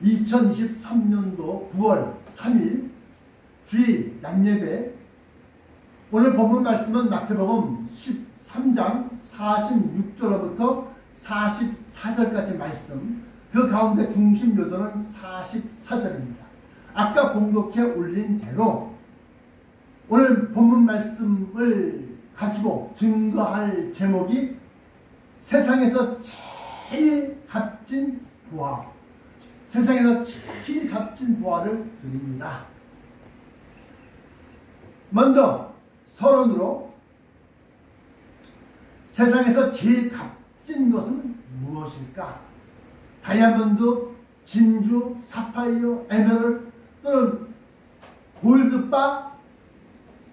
2023년도 9월 3일 주일 낮예배, 오늘 본문 말씀은 마태복음 13장 46절로부터 44절까지 말씀, 그 가운데 중심 요소는 44절입니다. 아까 봉독해 올린 대로 오늘 본문 말씀을 가지고 증거할 제목이 세상에서 제일 값진 보화, 세상에서 제일 값진 보화를 드립니다. 먼저 서론으로 세상에서 제일 값진 것은 무엇일까? 다이아몬드, 진주, 사파이어, 에메랄드 또는 골드바,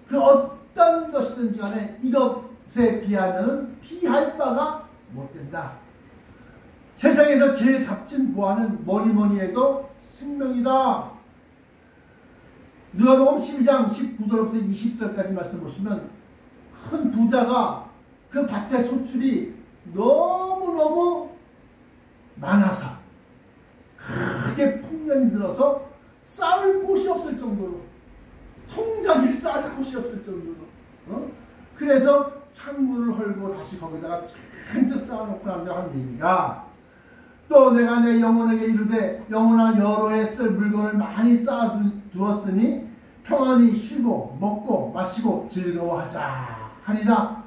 그 어떤 것이든지 간에 이것에 비하면 비할 바가 못된다. 세상에서 제일 값진 보화는 뭐니 해도 생명이다. 누가복음 12장 19절부터 20절까지 말씀 보시면 큰 부자가 그 밭의 소출이 너무너무 많아서 크게 풍년이 들어서 쌓을 곳이 없을 정도로, 통장에 쌓을 곳이 없을 정도로, 그래서 창문을 헐고 다시 거기다가 잔뜩 쌓아놓고 난다고 하는 얘기가, 또 내가 내 영혼에게 이르되 영혼아 여러 해 쓸 물건을 많이 쌓아두었으니 평안히 쉬고 먹고 마시고 즐거워하자 하리라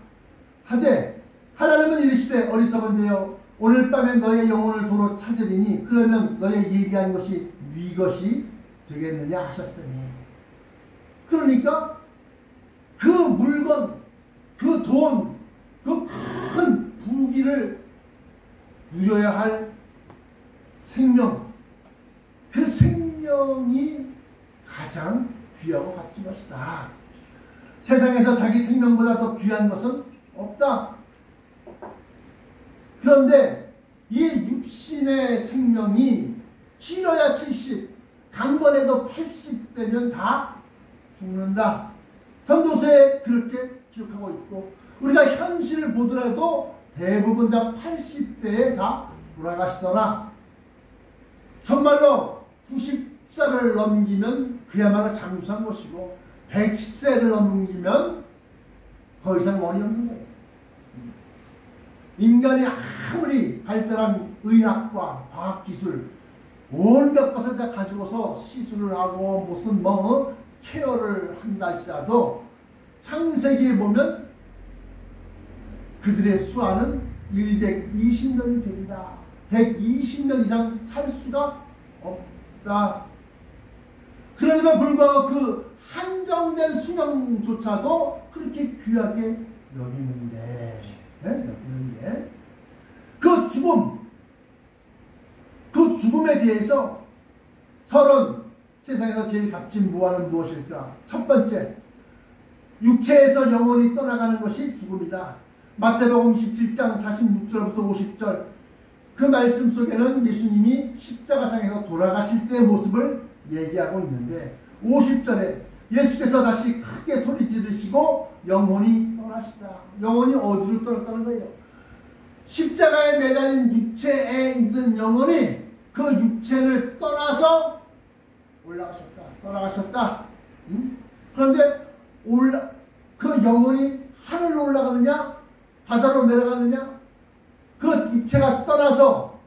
하되, 하나님은 이르시되 어리석은 자여 오늘 밤에 너의 영혼을 도로 찾으리니 그러면 너의 예비한 것이 네 것이 되겠느냐 하셨으니. 그러니까 그 물건, 그 돈, 그 큰 부귀를 누려야 할 생명, 그 생명이 가장 귀하고 값진 것이다. 세상에서 자기 생명보다 더 귀한 것은 없다. 그런데 이 육신의 생명이 길어야 70, 강건해도 80되면 다 죽는다. 전도서에 그렇게 기록하고 있고, 우리가 현실을 보더라도 대부분 다 80대에 다 돌아가시더라. 정말로 90세를 넘기면 그야말로 장수한 것이고 100세를 넘기면 더 이상 원이 없는 거예요. 인간이 아무리 발달한 의학과 과학기술 온갖 것을 다 가지고서 시술을 하고 무슨 케어를 한다 할지라도 창세기에 보면 그들의 수화는 120년이 됩니다. 120년 이상 살 수가 없다. 그럼에도 불구하고 그 한정된 수명조차도 그렇게 귀하게 여기는데, 그 죽음, 그 죽음에 대해서 서론, 세상에서 제일 값진 보화는 무엇일까? 첫 번째, 육체에서 영혼이 떠나가는 것이 죽음이다. 마태복음 17장 46절부터 50절, 그 말씀 속에는 예수님이 십자가상에서 돌아가실 때의 모습을 얘기하고 있는데, 50절에 예수께서 다시 크게 소리 지르시고 영혼이 떠나시다. 영혼이 어디로 떠났다는 거예요? 십자가에 매달린 육체에 있는 영혼이 그 육체를 떠나서 올라가셨다. 떠나가셨다. 그런데 그 영혼이 하늘로 올라가느냐? 바다로 내려가느냐? 그 육체가 떠나서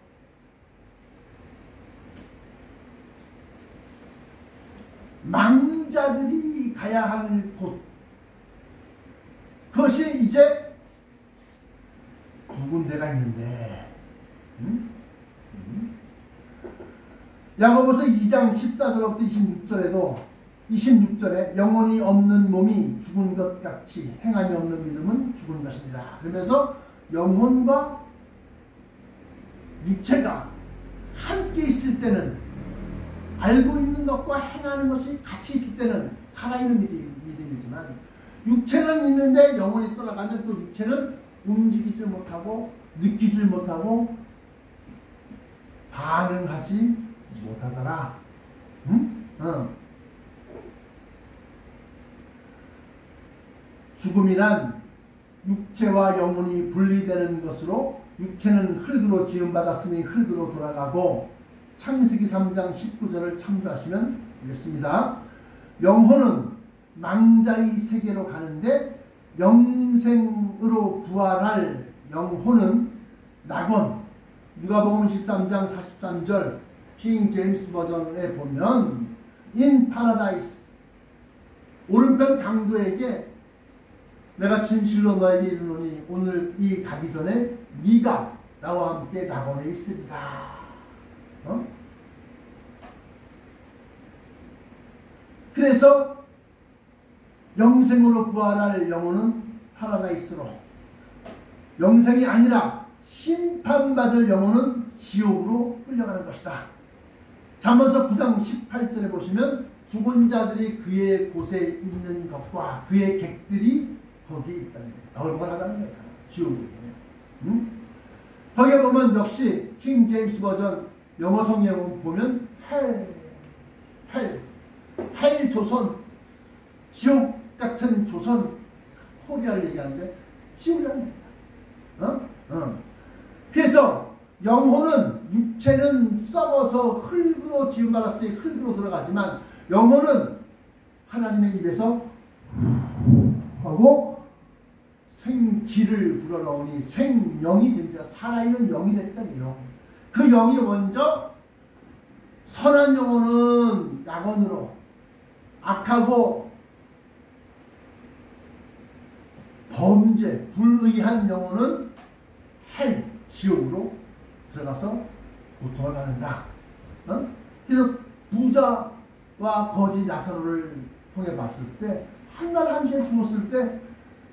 망자들이 가야 할 곳, 그것이 이제 두 군데가 있는데, 야고보서 2장 14절부터 26절에 영혼이 없는 몸이 죽은 것 같이 행함이 없는 믿음은 죽은 것이니라. 그러면서 영혼과 육체가 함께 있을 때는, 알고 있는 것과 행하는 것이 같이 있을 때는 살아있는 믿음이지만, 육체는 있는데 영혼이 떠나가면 그 육체는 움직이질 못하고 느끼질 못하고 반응하지 못하더라. 죽음이란 육체와 영혼이 분리되는 것으로, 육체는 흙으로 지음받았으니 흙으로 돌아가고 창세기 3장 19절을 참조하시면 되겠습니다. 영혼은 망자의 세계로 가는데 영생으로 부활할 영혼은 낙원. 누가복음 13장 43절 킹 제임스 버전에 보면 in paradise, 오른편 강도에게 내가 진실로 너에게 이르노니 오늘 이 가기 전에 네가 나와 함께 낙원에 있으리라. 그래서 영생으로 부활할 영혼은 파라다이스로, 영생이 아니라 심판받을 영혼은 지옥으로 끌려가는 것이다. 잠언서 9장 18절에 보시면 죽은 자들이 그의 곳에 있는 것과 그의 객들이 거기에 있다는 거예요. 얼굴하다는 거예요. 지옥이에요. 거기에 보면 역시 킹 제임스 버전 영어 성경에 보면 헬 조선, 지옥 같은 조선, 코리아를 얘기하는데 지옥이라는 겁니다. 그래서 영혼은, 육체는 썩어서 흙으로 지음받았으니 흙으로 들어가지만 영혼은 하나님의 입에서 하고 생기를 불어넣으니 생영이 된자, 살아있는 영이 됐던 영. 그 영이 먼저 선한 영혼은 낙원으로, 악하고 범죄, 불의한 영혼은 헬, 지옥으로 들어가서 고통을 받는다. 그래서 부자와 거지 나사로를 통해 봤을 때, 한 날 한시에 죽었을 때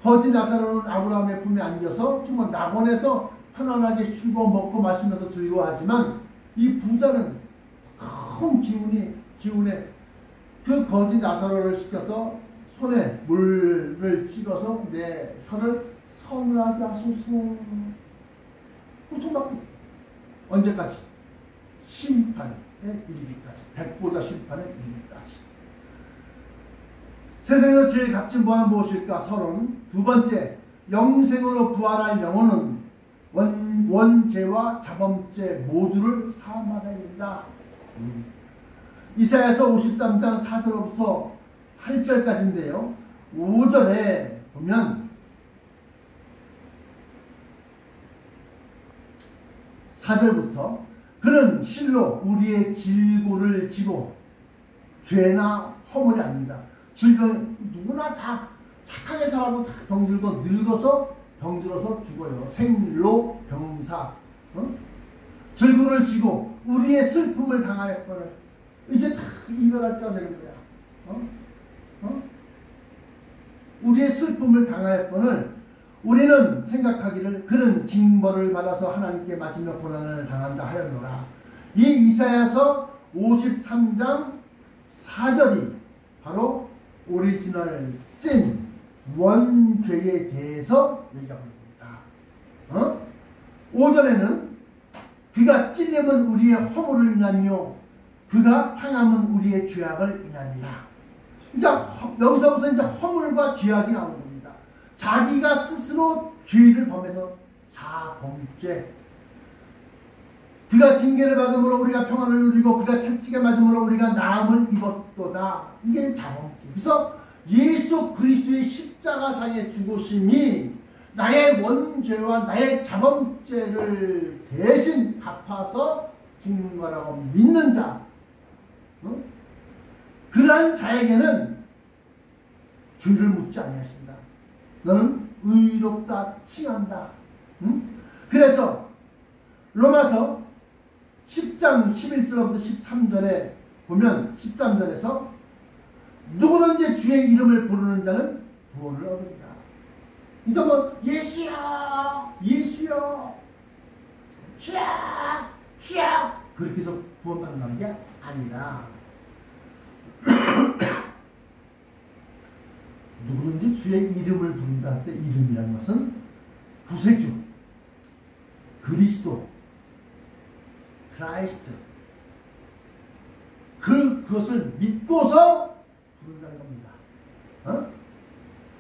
거지 나사로는 아브라함의 품에 안겨서 정말 낙원에서 편안하게 쉬고 먹고 마시면서 즐거워하지만 이 부자는 큰 기운에 그 거지 나사로를 시켜서 손에 물을 찍어서 내 혀를 서늘하게 하소서. 고통받고 언제까지? 심판에 이르기까지. 백보자 심판에 이르기까지. 세상에서 제일 값진 보안은 무엇일까? 서론. 두 번째, 영생으로 부활할 영혼은 원죄와 자범죄 모두를 사함받아야 된다. 이사야서 53장 4절부터 8절까지인데요. 5절에 보면 4절부터 그는 실로 우리의 질고를 지고 죄나 허물이 아닙니다. 질병 누구나 다 착하게 살아도 다 병들고 늙어서 병들어서 죽어요. 생로 병사. 질고를 지고 우리의 슬픔을 당하였거늘 이제 다 이별할 때가 되는 거야. 우리의 슬픔을 당하였거늘 우리는 생각하기를 그는 징벌을 받아서 하나님께 맞으며 고난을 당한다 하였노라. 이 이사야서 53장 4절이 바로 오리지널 신, 원죄에 대해서 얘기하고 있습니다. 5절에는 그가 찔림은 우리의 허물을 인하며 그가 상함은 우리의 죄악을 인함이라. 그러니까 여기서부터 이제 허물과 죄악이 나오는 겁니다. 자기가 스스로 죄를 범해서 자범죄. 그가 징계를 받음으로 우리가 평안을 누리고 그가 채찍에 맞음으로 우리가 나음을 입었도다. 이게 자범죄. 그래서 예수 그리스도의 십자가상의 죽으심이 나의 원죄와 나의 자범죄를 대신 갚아서 죽는 거라고 믿는 자, 그러한 자에게는 죄를 묻지 아니하신다. 너는 의롭다 칭한다. 그래서 로마서 10장 11절부터 13절에 보면 13절에서 누구든지 주의 이름을 부르는 자는 구원을 얻으리라. 그러니까 뭐 예수여 예수여 주야 주야 그렇게 해서 구원받는 게 아니라 누구든지 주의 이름을 부른다 할 때 이름이라는 것은 구세주, 그리스도, 크라이스트 그것을 믿고서 부른다는 겁니다.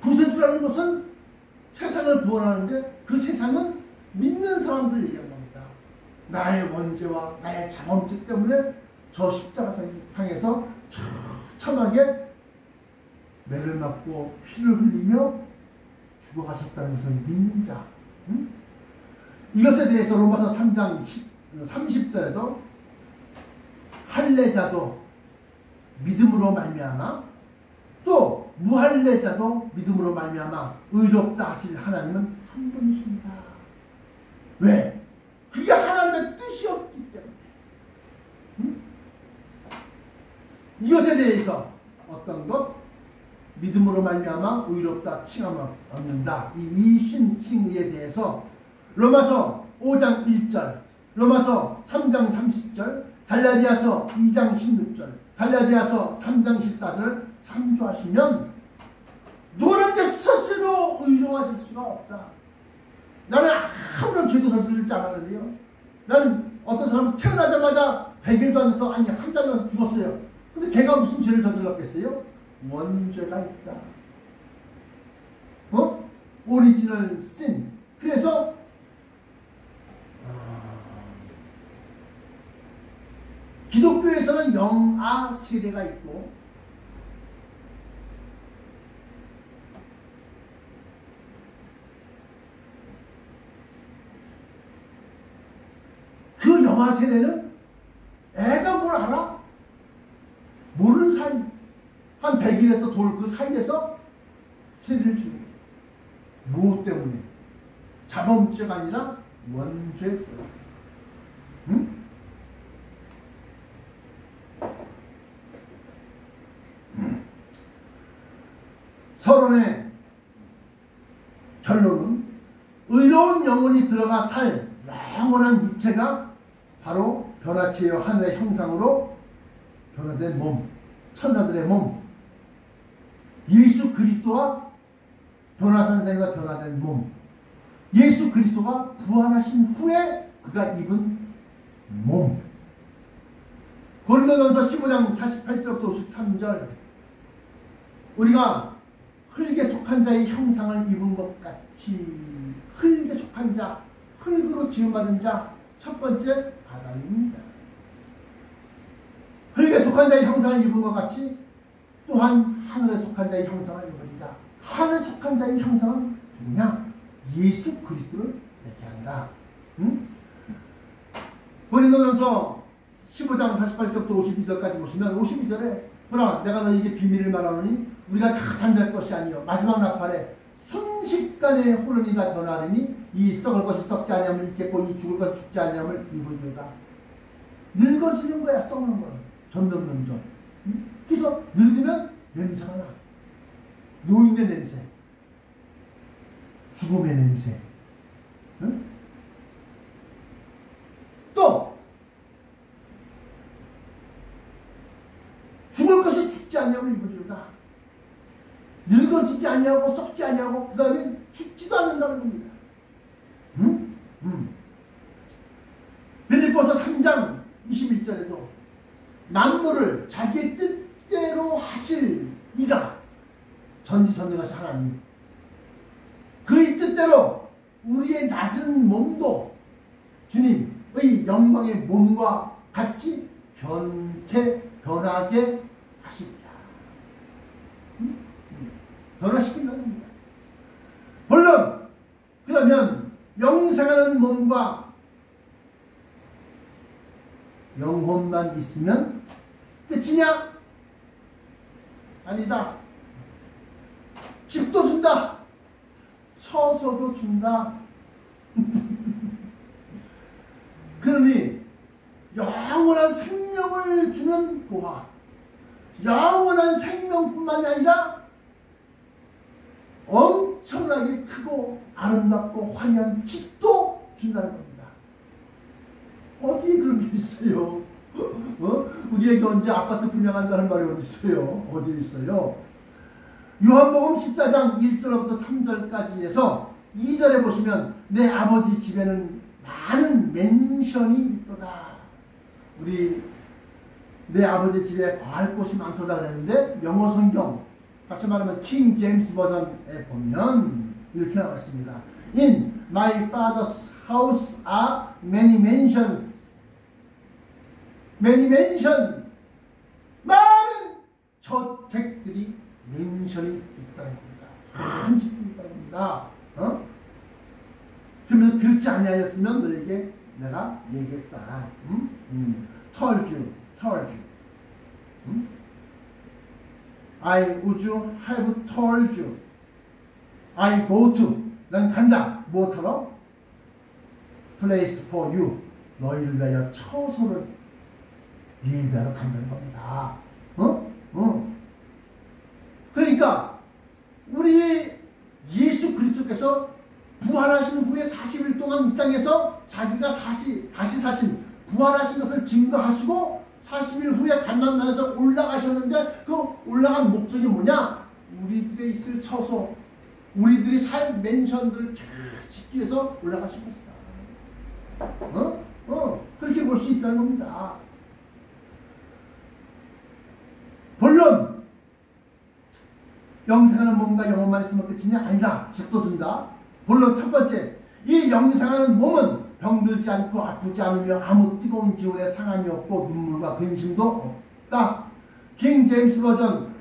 구세주라는 것은 세상을 구원하는데 그 세상은 믿는 사람들 얘기하는 겁니다. 나의 원죄와 나의 자범죄 때문에 저 십자가상에서 처참하게 매를 맞고 피를 흘리며 죽어가셨다는 것을 믿는 자. 응? 이것에 대해서 로마서 3장 30절에도 할례자도 믿음으로 말미암아 또 무할례자도 믿음으로 말미암아 의롭다 하실 하나님은 한 분이십니다. 왜? 그게 하나님의 뜻이었기 때문에. 응? 이것에 대해서 어떤 것? 믿음으로 말미암아 의롭다 칭함 얻는다. 이 이신칭의에 대해서 로마서 5장 1절, 로마서 3장 30절, 갈라디아서 2장 16절, 갈라디아서 3장 14절을 참조하시면 누구는 제 스스로 의로워질 수가 없다. 나는 아무런 죄도 저지르지 않았는데요. 나는 어떤 사람 태어나자마자 100일도 안 돼서 아니 한 달 돼서 죽었어요. 근데 걔가 무슨 죄를 저질렀겠어요? 원죄가 있다. 오리지널 신. 그래서 기독교에서는 영아 세례가 있고 그 영아 세례는 애가 뭘 알아? 모르는 사이 한 100일에서 돌 그 사이에서 세례를 주는 거예요. 무엇 때문에? 자범죄가 아니라 원죄 때문에. 응? 서론의 결론은 의로운 영혼이 들어가 살 영원한 육체가 바로 변화체여 하늘의 형상으로 변화된 몸, 천사들의 몸, 예수 그리스도와 변화산상에서 변화된 몸, 예수 그리스도가 부활하신 후에 그가 입은 몸. 고린도전서 15장 48절부터 53절 우리가 흙에 속한 자의 형상을 입은 것 같이 흙에 속한 자, 흙으로 지음받은 자, 첫 번째 아담입니다. 흙에 속한 자의 형상을 입은 것 같이 또한 하늘에 속한 자의 형상을 입으리라. 하늘에 속한 자의 형상은 누구냐? 예수 그리스도를 얘기한다. 응? 고린도전서 15장 48절부터 52절까지 보시면 52절에 보라 내가 너희에게 비밀을 말하노니 우리가 다 잠잘 것이 아니요 마지막 나팔에 순식간에 호르니가 변화하리니 이 썩을 것이 썩지 아니함을 입겠고 이 죽을 것이 죽지 아니함을 입으리로다. 늙어지는 거야. 썩는 거야. 점점. 응? 그래서 늙으면 냄새가 나. 노인의 냄새, 죽음의 냄새. 응? 또 죽을 것이 죽지 아니함을 입으리로다. 늙어지지 아니하고 썩지 아니하고 그 다음에 죽지도 않는다는 겁니다. 빌립보서 3장 21절에도 만물을 자기의 뜻대로 하실 이가 전지전능하신 하나님, 그의 뜻대로 우리의 낮은 몸도 주님의 영광의 몸과 같이 변하게 하십니다. 변화시킨다는 겁니다. 물론 그러면 영생하는 몸과 영혼만 있으면 끝이냐? 아니다. 집도 준다. 처서도 준다. 그러니 영원한 생명을 주는 보화, 영원한 생명뿐만이 아니라 엄청나게 크고 아름답고 화려한 집도 준다는 겁니다. 어디 그런 게 있어요? 우리에게 언제 아파트 분양한다는 말이 어디 있어요? 어디 있어요? 요한복음 14장 1절부터 3절까지 해서 2절에 보시면 내 아버지 집에는 많은 맨션이 있도다. 우리 내 아버지 집에 거할 곳이 많도다 그랬는데 영어 성경 다시 말하면 킹 제임스 버전에 보면 이렇게 나와 있습니다. In my father's house are many mansions. many mansion. 많은 저택들이 맨션이 있다는 겁니다. 큰 집들이 있다는 겁니다. 그러면 그렇지 아니하였으면 너에게 내가 얘기했다. told you. I would have told you. I go to. 난 간다. 무엇하러? place for you. 너희를 위하여 처소를 예배하러 간다는 겁니다. 그러니까 우리 예수 그리스도께서 부활하신 후에 40일 동안 이 땅에서 자기가 다시 사신 부활하신 것을 증거하시고 40일 후에 간만나에서 올라가셨는데 그 올라간 목적이 뭐냐? 우리들의 있을 처소, 우리들이 살 맨션들을 다 짓기 위해서 올라가신 것이다. 그렇게 볼 수 있다는 겁니다. 본론 영생하는 몸과 영혼만 있으면 끝이냐? 아니다. 짚어준다. 본론 첫 번째, 이 영생하는 몸은 병들지 않고 아프지 않으며 아무 뜨거운 기운에 상함이 없고 눈물과 근심도 없다. 킹 제임스 버전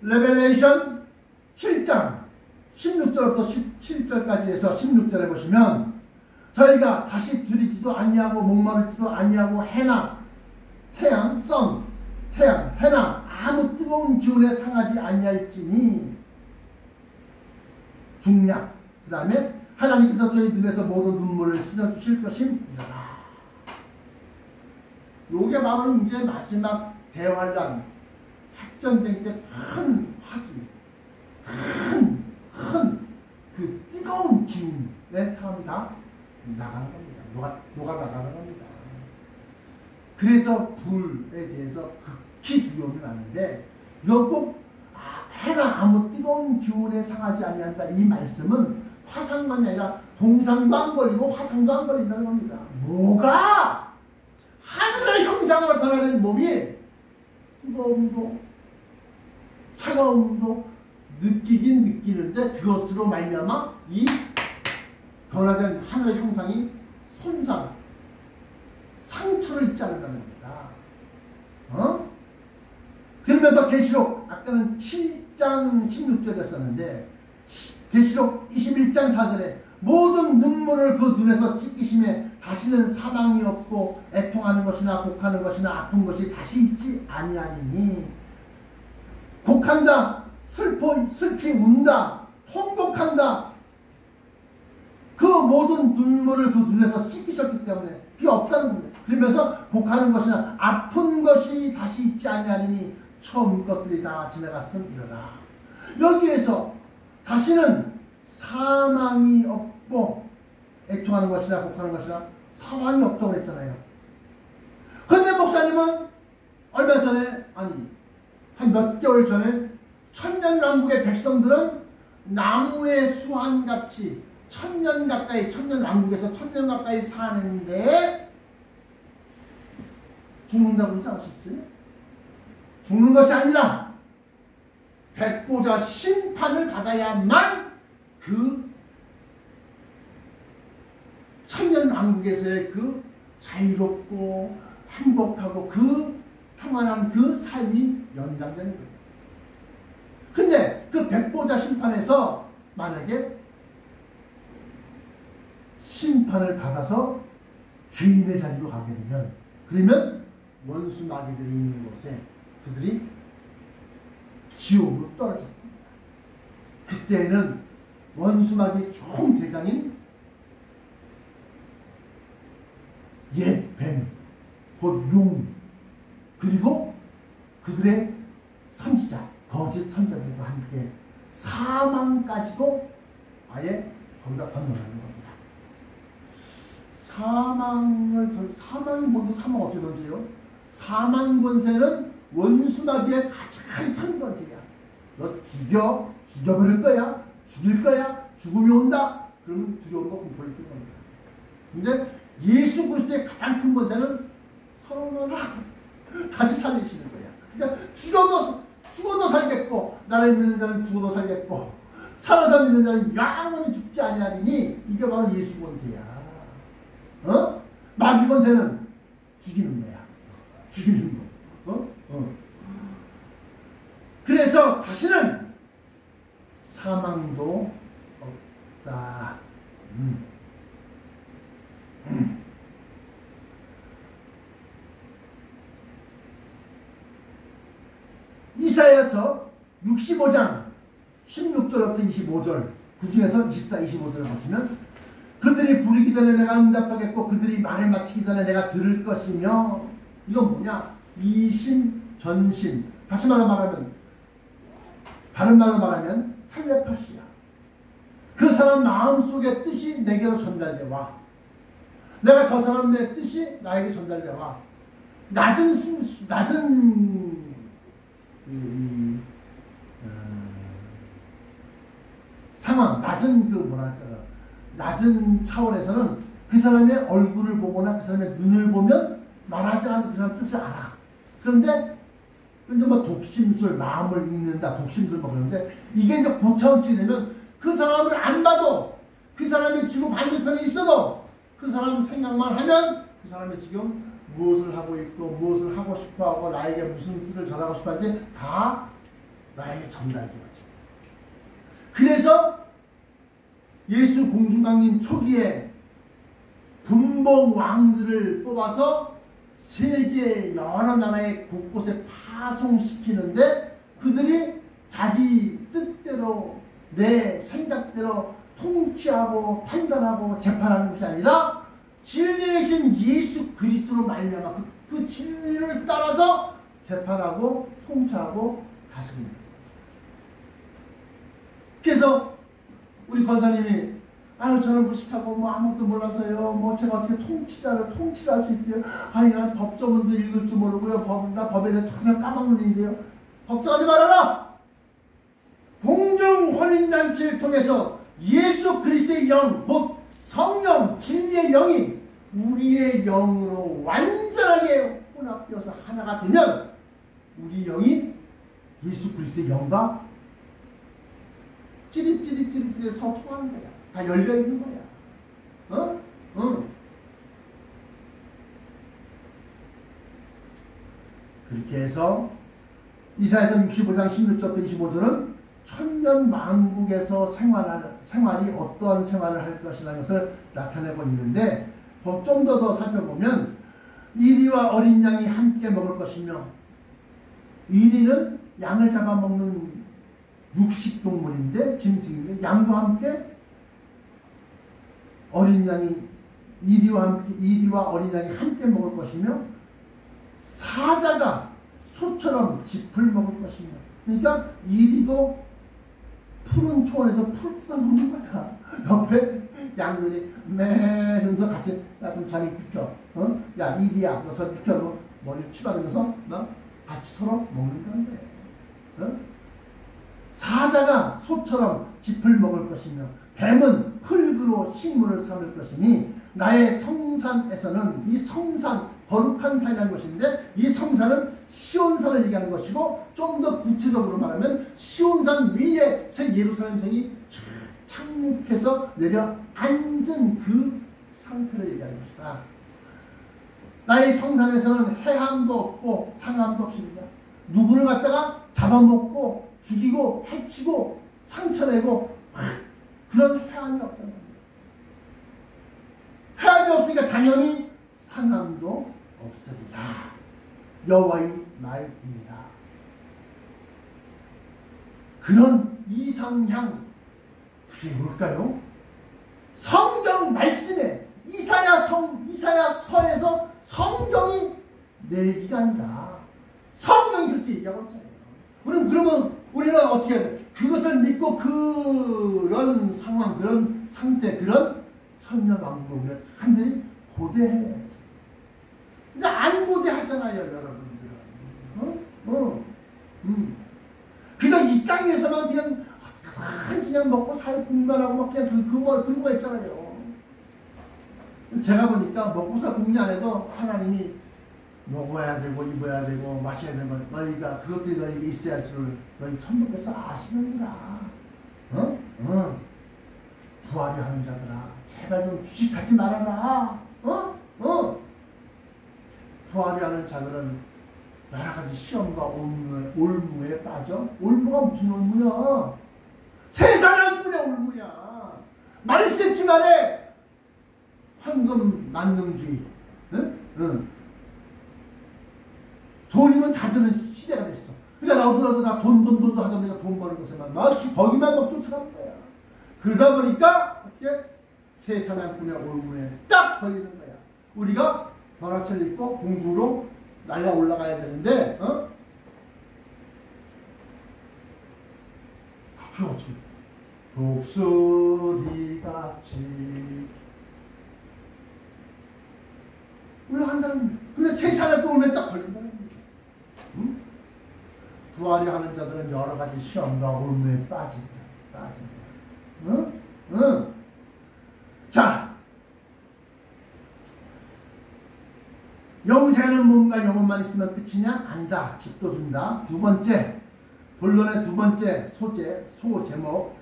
레벨레이션 7장 16절부터 17절까지 해서 16절에 보시면 저희가 다시 들이지도 아니하고 목마르지도 아니하고 해나 태양, 해나 아무 뜨거운 기운에 상하지 아니할지니 중략. 그 다음에 하나님께서 저희 눈에서 모든 눈물을 씻어주실 것임이로라. 요게 바로 이제 마지막 대환란 핵전쟁 때 큰 화기, 큰 그 뜨거운 기운의 사람이 다 나가는 겁니다. 녹아 나가는 겁니다. 그래서 불에 대해서 극히 두려움이 많은데 이거 꼭 해나 아무 뜨거운 기운에 상하지 아니한다. 이 말씀은 화상만이 아니라 동상도 안 걸리고 화상도 안 걸린다는 겁니다. 뭐가? 하늘의 형상으로 변화된 몸이 뜨거움도 차가움도 느끼긴 느끼는데 그것으로 말미암아 이 변화된 하늘의 형상이 상처를 입지 않는다는 겁니다. 그러면서 계시록 아까는 7장 16절이었었는데 계시록 21장 4절에 모든 눈물을 그 눈에서 씻기심에 다시는 사망이 없고 애통하는 것이나 곡하는 것이나 아픈 것이 다시 있지 아니하니니. 곡한다, 슬피 운다, 통곡한다. 그 모든 눈물을 그 눈에서 씻기셨기 때문에 그게 없다는 겁니다. 그러면서 곡하는 것이나 아픈 것이 다시 있지 아니하니니 처음 것들이 다 지나갔음이로다. 여기에서 다시는 사망이 없고 애통하는 것이나 곡하는 것이나 사망이 없다고 했잖아요. 근데 목사님은 얼마 전에 한 몇 개월 전에 천년왕국의 백성들은 나무의 수환같이 천년왕국에서 천년 가까이 사는데 죽는다고 그러지 않으셨어요? 죽는 것이 아니라 백보자 심판을 받아야만 그 천년왕국에서의 그 자유롭고 행복하고 그 평안한 그 삶이 연장되는 거예요. 근데 그 백보자 심판에서 만약에 심판을 받아서 죄인의 자리로 가게 되면 그러면 원수 마귀들이 있는 곳에 그들이 지옥으로 떨어질 겁니다. 그때는 원수 마귀 총대장인 옛 뱀, 곧 용, 그리고 그들의 선지자, 거짓 선지자들과 함께 사망까지도 아예 거기다 건너가는 겁니다. 사망이 뭔데 사망 어떻게 던져요? 사망 권세는 원수마귀의 가장 큰 권세야. 너 죽여버릴 거야, 죽일 거야, 죽음이 온다. 그러면 두려움과 공포를 느끼는 겁니다. 근데 예수 그리스도의 가장 큰 권세는 살아나라, 다시 살리시는 거야. 그러니까 죽어도 살겠고, 나를 믿는 자는 죽어도 살겠고, 살아서 믿는 자는 영원히 죽지 아니하리니. 이게 바로 예수 권세야. 마귀 권세는 죽이는 거야. 죽이는 거. 그래서 다시는 사망도 없다. 이사야서 65장 16절부터 25절, 그 중에서 24, 25절을 보시면 그들이 부르기 전에 내가 응답하겠고 그들이 말을 마치기 전에 내가 들을 것이며, 이건 뭐냐? 이심 전심. 다시 말하면 다른 말로 말하면 텔레파시야. 그 사람 마음속의 뜻이 내게로 전달돼 와. 내가 저 사람의 뜻이 나에게 전달돼 와. 낮은 상황, 낮은 차원에서는 그 사람의 얼굴을 보거나 그 사람의 눈을 보면 말하지 않은 그 사람 뜻을 알아. 그런데 뭐 독심술, 마음을 읽는다, 독심술 뭐 그러는데, 이게 이제 고차원칙이 되면 그 사람을 안 봐도, 그 사람이 지구 반대편에 있어도 그 사람 생각만 하면 그 사람이 지금 무엇을 하고 있고 무엇을 하고 싶어하고 나에게 무슨 뜻을 전하고 싶어하는지 다 나에게 전달되어져. 그래서 예수 공중강림 초기에 분봉 왕들을 뽑아서 세계 여러 나라의 곳곳에 파송시키는데, 그들이 자기 뜻대로 내 생각대로 통치하고 판단하고 재판하는 것이 아니라 진리이신 예수 그리스도로 말미암아 그 진리를 따라서 재판하고 통치하고 다스립니다. 그래서 우리 권사님이 저는 무식하고 뭐 아무것도 몰라서요, 뭐 제가 어떻게 통치를 할 수 있어요? 난 법조문도 읽을 줄 모르고요, 나 법에 대해 전혀 까먹는데요. 걱정하지 말아라. 공중혼인잔치를 통해서 예수 그리스도의 영, 곧 성령 진리의 영이 우리의 영으로 완전하게 혼합되어서 하나가 되면 우리 영이 예수 그리스도의 영과 찌릿찌릿해서 통하는 거야. 다 열려있는 거야. 그렇게 해서 이사야서 65장 16절부터 25절은 천년 왕국에서 생활이 어떠한 생활을 할 것이라는 것을 나타내고 있는데, 좀 더 살펴보면 이리와 어린 양이 함께 먹을 것이며, 이리는 양을 잡아먹는 육식동물인데 짐승인데, 양과 함께 어린 양이 이리와 어린 양이 함께 먹을 것이며, 사자가 소처럼 짚을 먹을 것이며. 그러니까 이리도 푸른 초원에서 풀 뜯어 먹는 거야. 옆에 양들이 매 하면서 같이 야 좀 자리 비켜, 야 이리야 너 저리 비켜, 너 머리 치받으면서 같이 서로 먹는 거야. 사자가 소처럼 짚을 먹을 것이며 뱀은 흙으로 식물을 삼을 것이니, 나의 성산에서는, 이 성산 거룩한 산이라는 것인데, 이 성산은 시온산을 얘기하는 것이고, 좀 더 구체적으로 말하면 시온산 위에 새 예루살렘 성이 착륙해서 내려 앉은 그 상태를 얘기하는 것이다. 나의 성산에서는 해함도 없고 상함도 없습니다. 누구를 갖다가 잡아먹고 죽이고 해치고 상처내고 그런 해함이 없다는 겁니다. 해함이 없으니까 당연히 상함도 없으리라. 여호와의 말입니다. 그런 이상향, 그게 뭘까요? 성경 말씀에 이사야서에서 성경이 내 얘기가 아니라 성경이 그렇게 얘기하고 있잖아요. 그러면 우리는 어떻게 해야 돼? 그것을 믿고 그런 상황, 그런 상태, 그런 천년왕국을 간절히 고대해야지. 근데 안 고대하잖아요, 여러분들은. 그래서 이 땅에서만 그냥 먹고 살 국만하고 막 그냥 그거 했잖아요. 제가 보니까 먹고 살 국리 안 해도 하나님이 먹어야 되고 입어야 되고 마셔야 되는 건 너희가 그것들이 너희에게 있어야 할 줄을 너희 천국에서 아시는구나. 부하려 하는 자들아, 제발 좀 주식하지 말아라. 부활이하는 자들은 여러 가지 시험과 올무에 빠져. 올무가 무슨 올무야? 세상 꾼의 올무야. 말세지만에 황금 만능주의. 돈이면 다 드는 시대가 됐어. 그러니까 나도 다 돈 하다 보니까 돈 버는 것에만 막 거기만 막 쫓아가는 거야. 그러다 보니까 어떻게 세상의 꾼의 올무에 딱 걸리는 거야. 우리가 만화책을 입고 공주로 날아 올라가야 되는데, 그게 어떻게? 독수리같이 올라간다는. 근데 세상에 또 오면 딱 걸린다는 거죠. 부활이 하는 자들은 여러 가지 시험과 올무에 빠진다. 자, 영생은 뭔가 영혼만 있으면 끝이냐? 아니다. 집도 준다. 두 번째, 본론의 두 번째 소제목,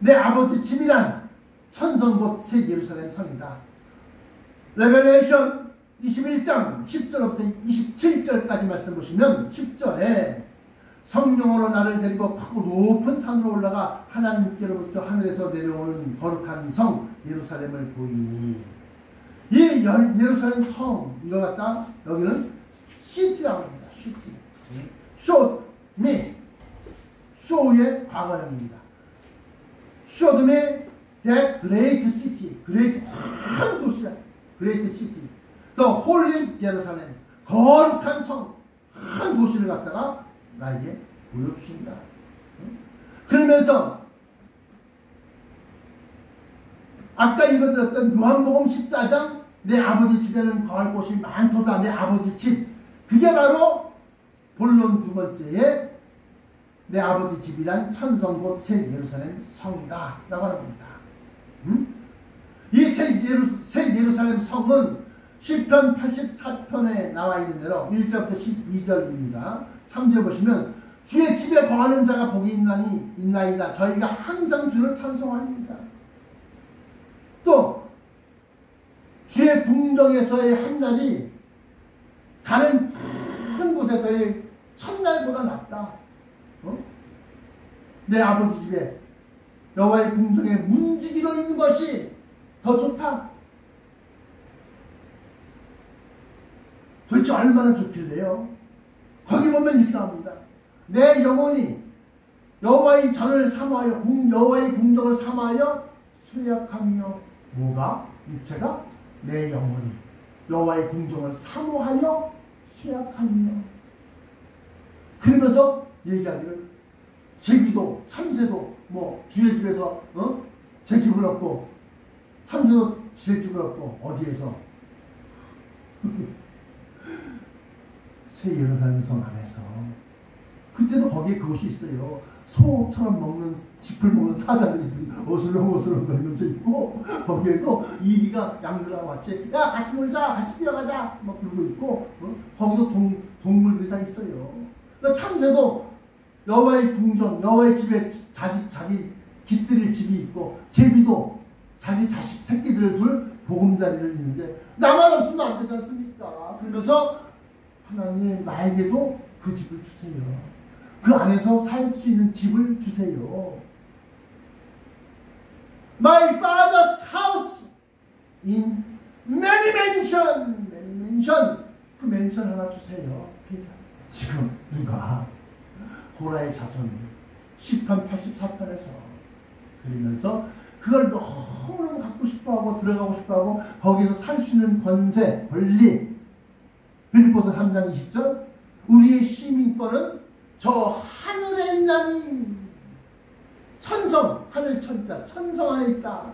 내 아버지 집이란 천성 곧 새 예루살렘 성이다. 레벨레이션 21장 10절부터 27절까지 말씀 보시면 10절에 성령으로 나를 데리고 크고 높은 산으로 올라가 하나님께로부터 하늘에서 내려오는 거룩한 성 예루살렘을 보이니, 이 예루살렘 성 이거 갖다 여기는 시티라고 합니다. 시티. 쇼의 과거형입니다. showed me that great city. 큰 도시야. great city. The holy Jerusalem. 거룩한 성. 큰 도시를 갖다가 나에게 보여주신다. 그러면서 아까 읽어드렸던 요한복음 14장 내 아버지 집에는 거할 곳이 많도다. 내 아버지 집. 그게 바로 본론 두 번째에 내 아버지 집이란 천성 곧 새 예루살렘 성이다 라고 하는 겁니다. 이 새 예루살렘 성은 시편 84편에 나와 있는 대로 1절부터 12절입니다. 참조해 보시면 주의 집에 거하는 자가 복이 있나이다. 저희가 항상 주를 찬송하니이다. 또 주의 궁정에서의 한날이 다른 큰 곳에서의 첫날보다 낫다. 내 아버지 집에 여호와의 궁정에 문지기로 있는 것이 더 좋다. 도대체 얼마나 좋길래요? 거기 보면 이렇게 나옵니다. 내 영혼이 여호와의 전을 사모하여 여호와의 궁정을 사모하여 쇠약하며, 뭐가? 육체가? 내 영혼이 여호와의 궁정을 사모하여 쇠약하며. 그러면서 얘기하기를 제비도 참새도 주의 집에서 제 집을 얻고 참새도 제 집을 얻고 어디에서? 새 예루살렘 성 안에서. 그때도 거기에 그것이 있어요. 소처럼 짚을 먹는 사자들이 어슬렁어슬렁 거리면서 있고, 거기에도 이리가 양들하고 같이 야 같이 놀자 같이 뛰어가자 막 그러고 있고, 거기도 동물들이 다 있어요. 그러니까 참새도 여호와의 궁정 여호와의 집에 자기 깃들일 집이 있고, 제비도 자기 자식 새끼들을 둘 보금자리를 있는데 나만 없으면 안 되지 않습니까? 그러면서 하나님 나에게도 그 집을 주세요. 그 안에서 살 수 있는 집을 주세요. My father's house in many mansion. 그 맨션 하나 주세요. 지금 누가? 고라의 자손이 시편 84편에서 그러면서 그걸 너무너무 갖고 싶어하고 들어가고 싶어하고 거기서 살 수 있는 권세, 권리. 빌립보서 3장 20절 우리의 시민권은 저 하늘에 있나니. 천성, 하늘 천자, 천성 안에 있다.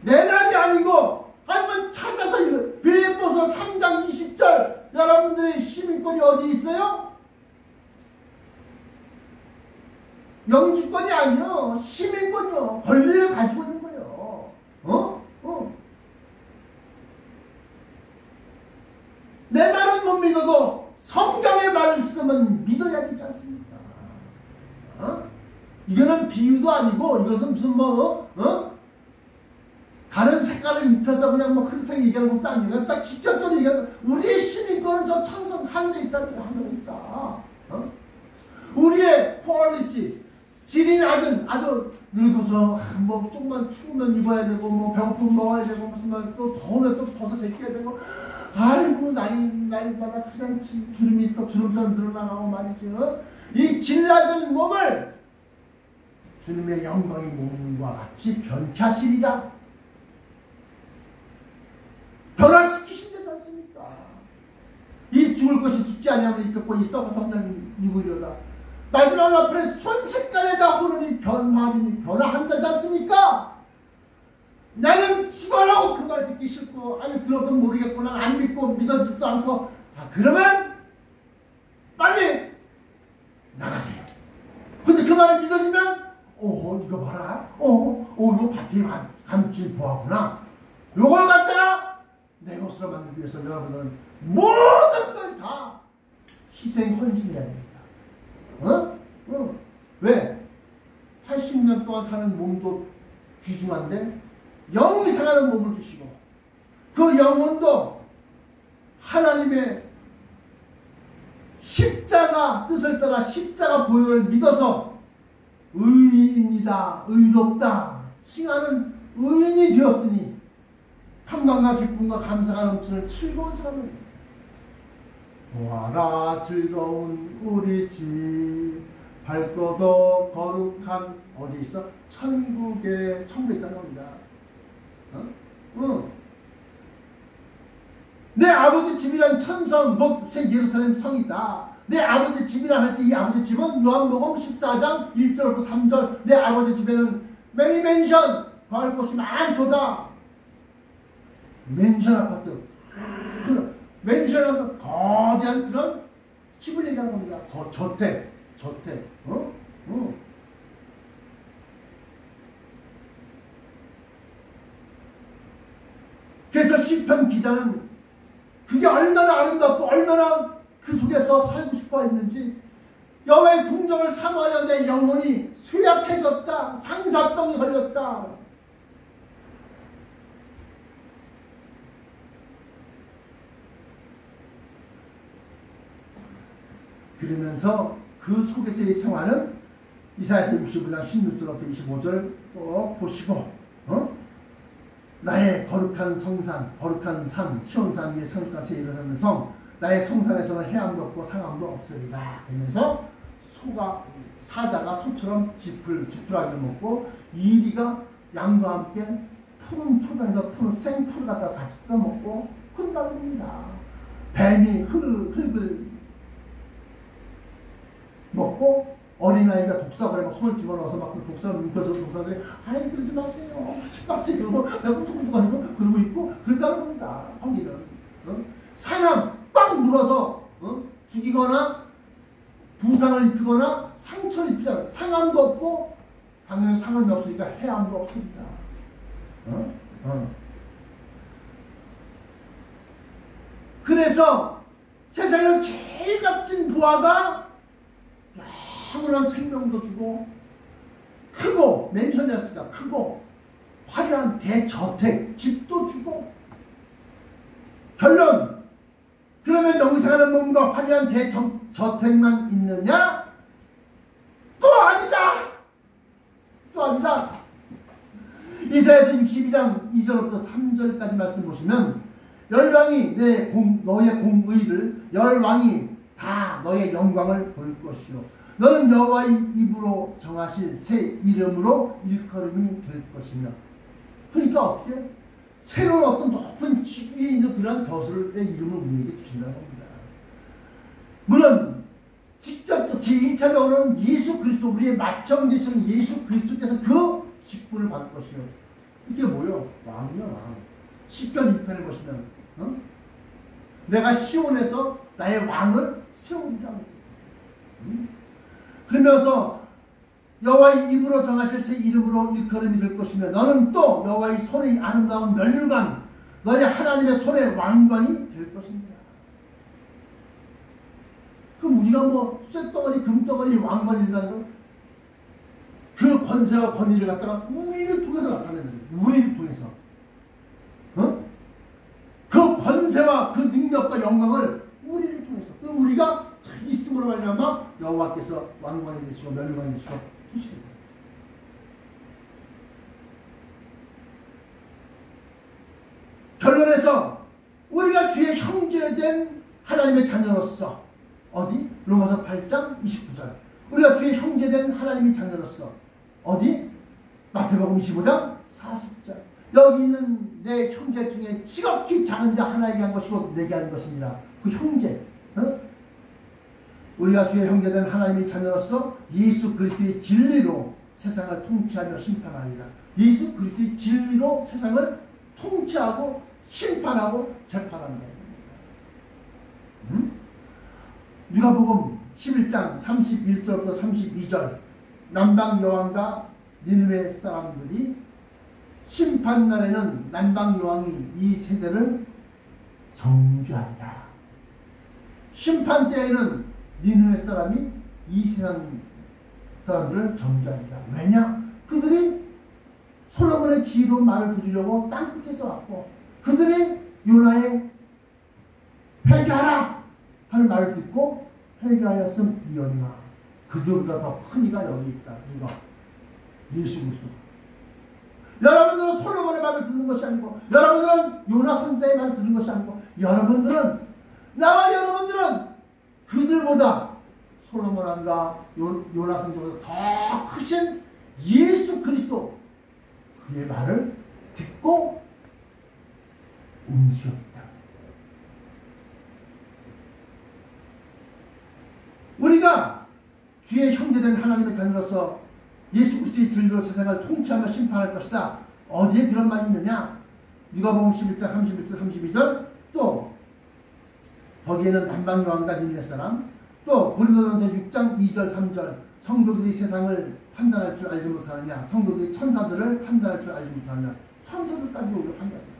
내 말이 아니고 한번 찾아서 읽어. 빌립보서 3장 20절 여러분들의 시민권이 어디 있어요? 영주권이 아니요, 시민권이요. 권리를 가지고 있는 거예요. 내 말은 못 믿어도 성경의 말씀은 믿어야 되지 않습니까? 이거는 비유도 아니고 이것은 무슨 다른 색깔 색깔을 입혀서 그냥 뭐 그렇게 얘기하는 것도 아니에요. 딱 직접적으로 얘기하는 우리의 시민권은 저 천성 하늘에 있다는 거, 하늘에 있다. 어? 우리의 퀄리티, 질이 아주 늙어서 뭐 조금만 추우면 입어야 되고 뭐 배고프면 먹어야 되고 무슨 말 또 더우면 또 벗어 제껴야 되고 아이고 날마다 그냥 주름이 있어 주름선 늘어나고 말이지. 이 질 낮은 몸을 주님의 영광의 몸과 같이 변케 하시리라. 변화시키신다지 않습니까? 이 죽을 것이 죽지 아니하면 이끌고 이 썩어 성장이 입으려다. 마지막 앞에 순식간에 다 흐르니 변화하니 변화한다지 않습니까? 나는 죽어라고 그 말 듣기 싫고 아니 들어도 모르겠구나 안 믿고 믿어지지도 않고 그러면 빨리 나가세요. 근데 그 말이 믿어지면 이거 봐라. 이거 밭에 감질 보았구나. 요걸 갖다가 내 것으로 만들기 위해서 여러분들은 모든 걸 다 희생 헌신해야 됩니다. 왜? 80년 동안 사는 몸도 귀중한데 영생하는 몸을 주시고 그 영혼도 하나님의 십자가 뜻을 따라 십자가 보혈을 믿어서 의인이다 의롭다 칭하는 의인이 되었으니 평강과 기쁨과 감사가 넘치는 즐거운 사람을 보아라 즐거운 우리 집 밝고도 거룩한 어디 있어? 천국에 있다는 겁니다. 내 아버지 집이란 천성 곧 새 예루살렘 성이다. 내 아버지 집이라 할 때 이 아버지 집은 요한복음 14장 1절부터 3절 내 아버지 집에는 매니 맨션 거할 곳이 많도다. 맨션 아파트 맨션에서 거대한 그런 집을 얘기하는 겁니다. 저택 그래서 시편 기자는 그게 얼마나 아름답고 얼마나 그 속에서 살고 싶어 했는지 여호와의 궁정을 사모하여 내 영혼이 쇠약해졌다. 상사병이 걸렸다. 그러면서 그 속에서의 생활은 이사야서 65장 16절부터 25절 꼭 보시고 나의 거룩한 성산, 거룩한 산, 시온산 위에 성육한 새 예루살렘 성 나의 성산에서는 해함도 없고 상함도 없으리라. 그러면서 사자가 소처럼 지푸라기를 먹고 이리가 양과 함께 푸른 초장에서 푸른 생풀을 갖다가 같이 뜯어먹고 그런다고 합니다. 뱀이 흙을 먹고 어린아이가 독사벌에 막 손을 집어넣어서 막 그 독사를 뭉쳐서 독사들이 아이 그러지 마세요. 마치 그러고 내가 퉁퉁하고 그러고 있고 그런다는 겁니다. 거기는 사람 꽉 물어서 죽이거나 부상을 입히거나 상처를 입히잖아. 상함도 없고 당연히 상함이 없으니까 해함도 없습니다. 그래서 세상에서 제일 값진 부하가 영원한 생명도 주고 크고 맨션이었으니까 크고 화려한 대저택 집도 주고 결론 그러면 영생하는 몸과 화려한 대저택만 있느냐? 또 아니다. 이사야서 62장 2절부터 3절까지 말씀 보시면 열왕이 너의 공의를 열왕이 다 너의 영광을 볼 것이요 너는 여호와의 입으로 정하실 새 이름으로 일컬음이 될 것이며 그러니까 어떻게? 새로운 어떤 높은 지위에 있는 그런 벼슬의 이름을 우리에게 주신다는 겁니다. 물론 직접 또 제1차적으로는 예수 그리스도 우리의 맏형제처럼 예수 그리스도께서 그 직분을 받을 것이요 이게 뭐요? 왕이요 왕. 시편 2편에 보시면 내가 시온에서 나의 왕을 세우리라. 그러면서 여호와의 입으로 정하실 새 이름으로 일컬음이 될 것이며 너는 또 여호와의 손의 아름다운 면류관 너의 하나님의 손의 왕관이 될 것입니다. 그럼 우리가 뭐 쇳덩어리 금덩어리 왕관이 된다는 건 그 권세와 권위를 갖다가 우리를 통해서 나타내는 거예요. 우리를 통해서. 권세와 그 능력과 영광을 우리를 통해서 우리가 있음으로 말미암아 여호와께서 왕관이 되시고 면류관이 되시고 하시는 거예요. 결론에서 우리가 주의 형제된 하나님의 자녀로서 어디? 로마서 8장 29절 우리가 주의 형제된 하나님의 자녀로서 어디? 마태복음 25장 40절 여기 있는 내 형제 중에 지극히 작은 자 하나에게 한 것이고 내게 한 것이니라. 그 형제 우리가 주의 형제된 하나님의 자녀로서 예수 그리스도의 진리로 세상을 통치하며 심판하리라. 예수 그리스도의 진리로 세상을 통치하고 심판하고 재판한다. 누가복음 11장 31절부터 32절 남방 여왕과 니느웨 사람들이 심판날에는 남방 여왕이 이 세대를 정죄한다. 심판 때에는 니느웨 사람이 이 세상 사람들을 정죄한다. 왜냐? 그들이 솔로몬의 지혜로운 말을 들으려고 땅끝에서 왔고 그들이 요나의 회개하라 하는 말을 듣고 회개하였음 비오니와 그들보다 더 큰 이가 여기 있다. 누가? 예수 그리스도. 여러분들은 솔로몬의 말을 듣는 것이 아니고 여러분들은 요나 선지자의 말을 듣는 것이 아니고 여러분들은 나와 여러분들은 그들보다 솔로몬 왕과 요나 선지자보다 더 크신 예수 그리스도 그의 말을 듣고 움직였다. 우리가 주의 형제된 하나님의 자녀로서 예수 그리스도의 진리로 세상을 통치하며 심판할 것이다. 어디에 그런 말이 있느냐? 누가복음 11장 31절 32절 또 거기에는 남방 여왕과 니느웨 사람 또 고린도전서 6장 2절 3절 성도들이 세상을 판단할 줄 알지 못하느냐 성도들이 천사들을 판단할 줄 알지 못하느냐 천사들까지도 우리가 판단합니다.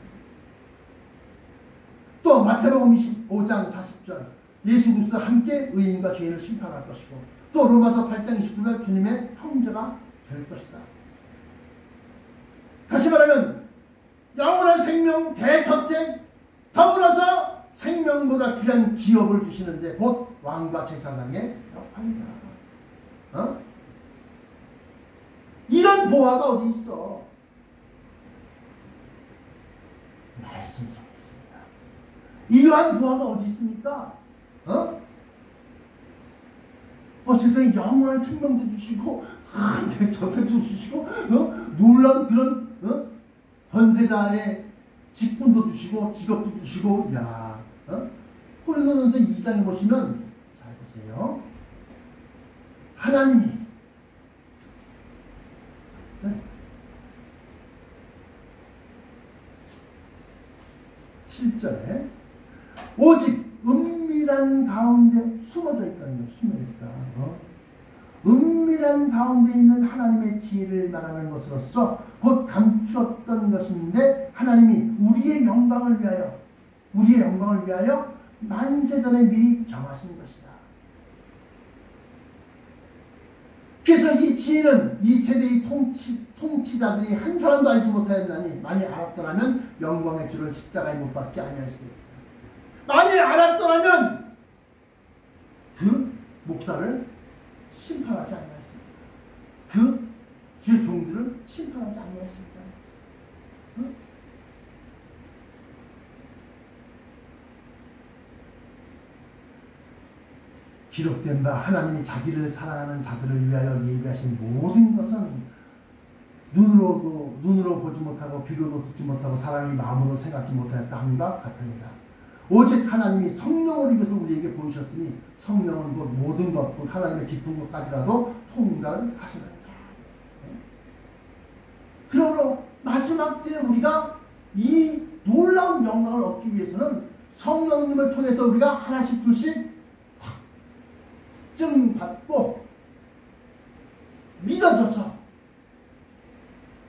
또 마태복음 25장 40절 예수 그리스도 함께 의인과 죄인을 심판할 것이고 또 로마서 8장 29절 주님의 형제가 될 것이다. 다시 말하면 영원한 생명 대저택 더불어서 생명보다 귀한 기업을 주시는데 곧 왕과 제사장의 역할이다. 이런 보화가 어디 있어? 말씀 속에 있습니다. 이러한 보화가 어디 있습니까? 세상에 영원한 생명도 주시고 큰 저택도 주시고 놀라운 그런 권세자의 직분도 주시고 직업도 주시고 고린도전서 2장에 보시면 잘 보세요. 하나님이 7절에 오직 은밀한 가운데 숨어져 있다는 거예요. 숨어져 있다. 은밀한 가운데 있는 하나님의 지혜를 말하는 것으로서 곧 감추었던 것인데 하나님이 우리의 영광을 위하여 만세전에 미리 정하신 것이다. 그래서 이 지혜는 이 세대의 통치자들이 한 사람도 알지 못하였나니 만일 알았더라면 영광의 주를 십자가에 못 박지 아니하였으리라. 만일 알았더라면 그 목사를 심판하지 아니하였습니다. 그 주의 종들을 심판하지 아니하였습니다. 기록된 바 하나님이 자기를 사랑하는 자들을 위하여 예비하신 모든 것은 눈으로 보지 못하고 귀로도 듣지 못하고 사람이 마음으로 생각지 못하였다 함과 같으니라. 오직 하나님이 성령을 입어서 우리에게 보이셨으니 성령은 곧 모든 것, 곧 하나님의 깊은 것까지라도 통달하시느니라. 그러므로 마지막 때 우리가 이 놀라운 영광을 얻기 위해서는 성령님을 통해서 우리가 하나씩 둘씩 확증받고 믿어져서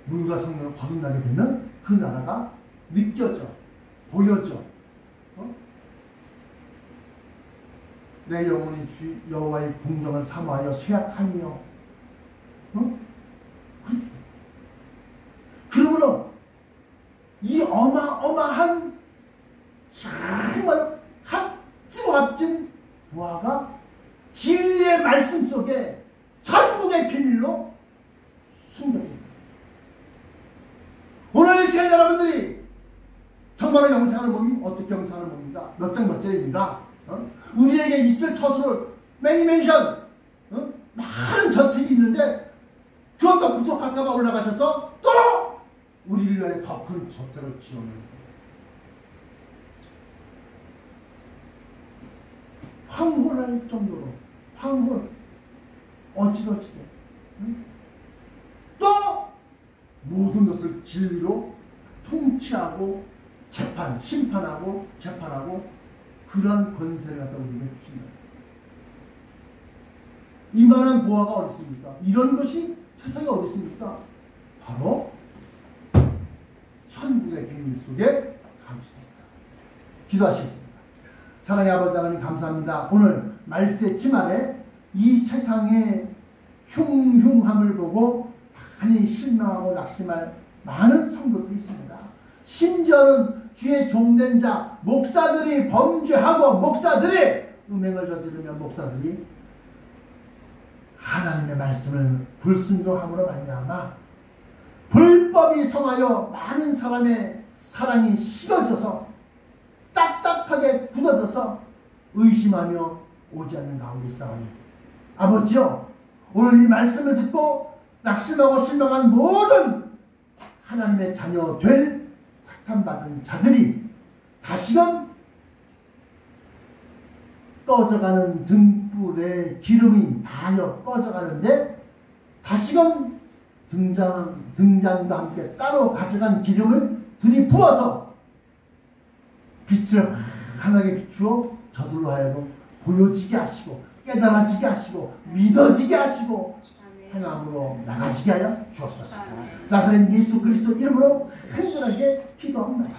물과 성령을 거듭나게 되면 그 나라가 느껴져, 보여져. 내 영혼이 주 여호와의 궁정을 사모하여 쇠약하며 그러므로 이 어마어마한 참 크고 값진 부하가 진리의 말씀 속에 천국의 비밀로 숨겨집니다. 오늘 이 시간 여러분들이 정말로 영생하는 몸이 어떻게 영생하는 몸입니까? 몇 장 몇 절입니다. 우리에게 있을 처소를 매니멘션 많은 저택이 있는데 그것도 부족할까봐 올라가셔서 또 우리를 위해 더 큰 저택을 지어놓는 황홀할 정도로 황홀 어찌어찌게 또 모든 것을 진리로 통치하고 심판하고 재판하고 그런 권세를 갖다 우리에게 주신다. 이만한 보화가 어디 있습니까? 이런 것이 세상에 어디 있습니까? 바로 천국의 비밀 속에 감추되어 있다. 기도하시겠습니다. 사랑의 아버지 하나님 감사합니다. 오늘 말세 치말에 이 세상의 흉흉함을 보고 많이 실망하고 낙심할 많은 성도들이 있습니다. 심지어는 주의 종된 자 목사들이 범죄하고 목사들이 음행을 저지르며 목사들이 하나님의 말씀을 불순종함으로 말미암아 불법이 성하여 많은 사람의 사랑이 식어져서 딱딱하게 굳어져서 의심하며 오지 않는 가운데 있사오니 아버지여 오늘 이 말씀을 듣고 낙심하고 실망한 모든 하나님의 자녀 될 택함받은 자들이 다시금 꺼져가는 등불에 기름이 다하여 꺼져가는데 다시금 등잔과 함께 따로 가져간 기름을 들이부어서 빛을 환하게 비추어 저들로 하여금 보여지게 하시고 깨달아지게 하시고 믿어지게 하시고 행함으로 나가시게 하여 주옵소서. 나사렛 예수 그리스도 이름으로 간절하게 기도합니다.